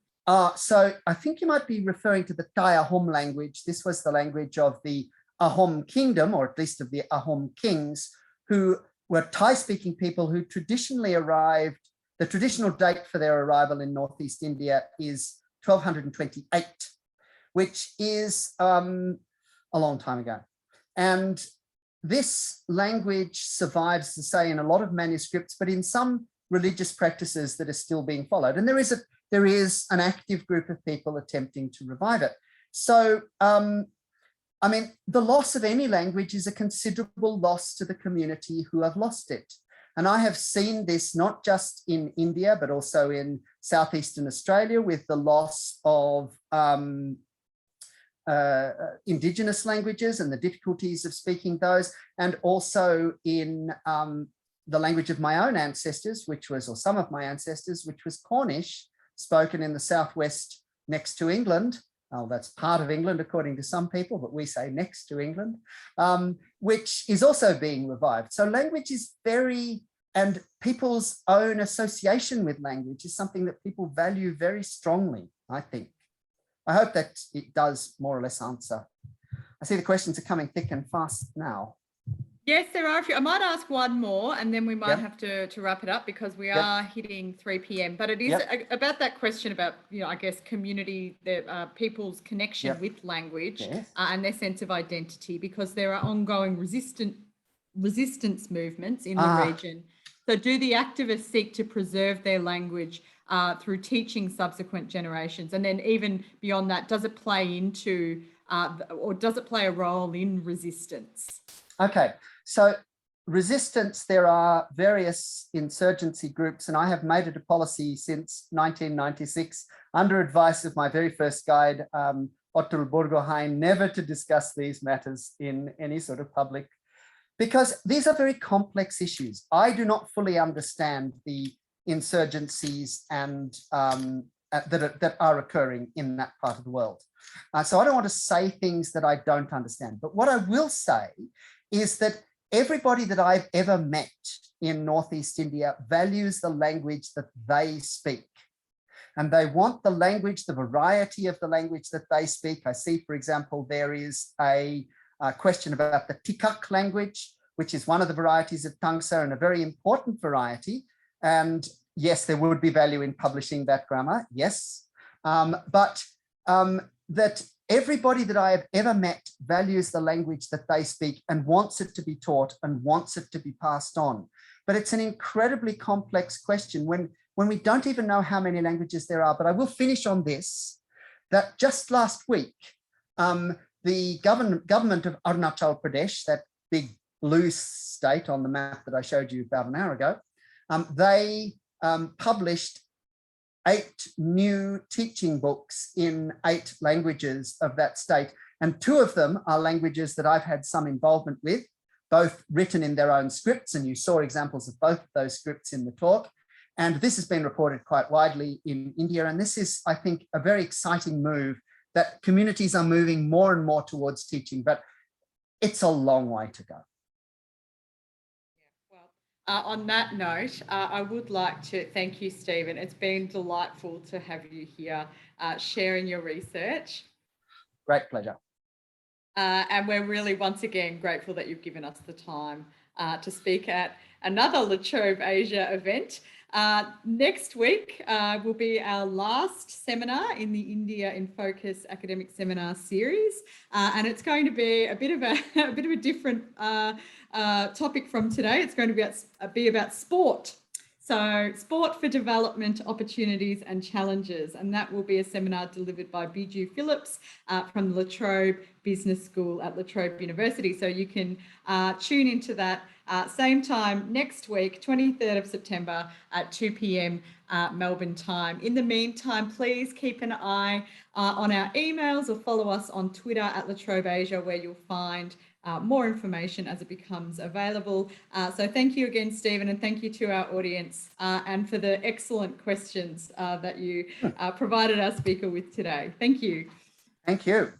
Speaker 2: So I think you might be referring to the Tai Ahom language. This was the language of the Ahom kingdom, or at least of the Ahom kings, who were Thai-speaking people who traditionally arrived. The traditional date for their arrival in northeast India is 1228, which is a long time ago. And this language survives, as I say, in a lot of manuscripts, but in some religious practices that are still being followed. And there is an active group of people attempting to revive it. So, I mean, the loss of any language is a considerable loss to the community who have lost it. And I have seen this not just in India, but also in southeastern Australia with the loss of Indigenous languages and the difficulties of speaking those, and also in the language of my own ancestors, or some of my ancestors, which was Cornish, spoken in the southwest next to England. Oh, that's part of England, according to some people, but we say next to England, which is also being revived. So language is and people's own association with language is something that people value very strongly, I think. I hope that it does more or less answer. I see the questions are coming thick and fast now.
Speaker 1: Yes, there are a few. I might ask one more and then we might have to wrap it up, because we are hitting 3 p.m. But it is about that question about, I guess, community, people's connection with language and their sense of identity, because there are ongoing resistance movements in the region. So do the activists seek to preserve their language through teaching subsequent generations? And then even beyond that, does it play into or does it play a role in resistance? Okay, so resistance, there are various insurgency groups, and I have made it a policy since 1996 under advice of my very first guide,
Speaker 2: Otul Burgohain never to discuss these matters in any sort of public, because these are very complex issues. I do not fully understand the insurgencies and that are occurring in that part of the world. So I don't want to say things that I don't understand. But what I will say is that everybody that I've ever met in Northeast India values the language that they speak. And they want the language, the variety of the language that they speak. I see, for example, there is a question about the Tikak language, which is one of the varieties of Tangsa and a very important variety. And yes, there would be value in publishing that grammar, yes. But that everybody that I have ever met values the language that they speak and wants it to be taught and wants it to be passed on. But it's an incredibly complex question when we don't even know how many languages there are. But I will finish on this, that just last week, the government of Arunachal Pradesh, that big blue state on the map that I showed you about an hour ago, they published 8 new teaching books in 8 languages of that state. And 2 of them are languages that I've had some involvement with, both written in their own scripts. And you saw examples of both of those scripts in the talk. And this has been reported quite widely in India. And this is, I think, a very exciting move that communities are moving more and more towards teaching, but it's a long way to go.
Speaker 1: On that note, I would like to thank you, Stephen. It's been delightful to have you here sharing your research.
Speaker 2: Great pleasure.
Speaker 1: And we're really, once again, grateful that you've given us the time to speak at another La Trobe Asia event. Next week will be our last seminar in the India in Focus academic seminar series, and it's going to be a bit of a different topic from today. It's going to be about sport. So sport for development, opportunities and challenges. And that will be a seminar delivered by Biju Phillips from the La Trobe Business School at La Trobe University. So you can tune into that same time next week, 23rd of September at 2 p.m. Melbourne time. In the meantime, please keep an eye on our emails or follow us on Twitter at La Trobe Asia, where you'll find more information as it becomes available. So thank you again, Stephen, and thank you to our audience and for the excellent questions that you provided our speaker with today. Thank you.
Speaker 2: Thank you.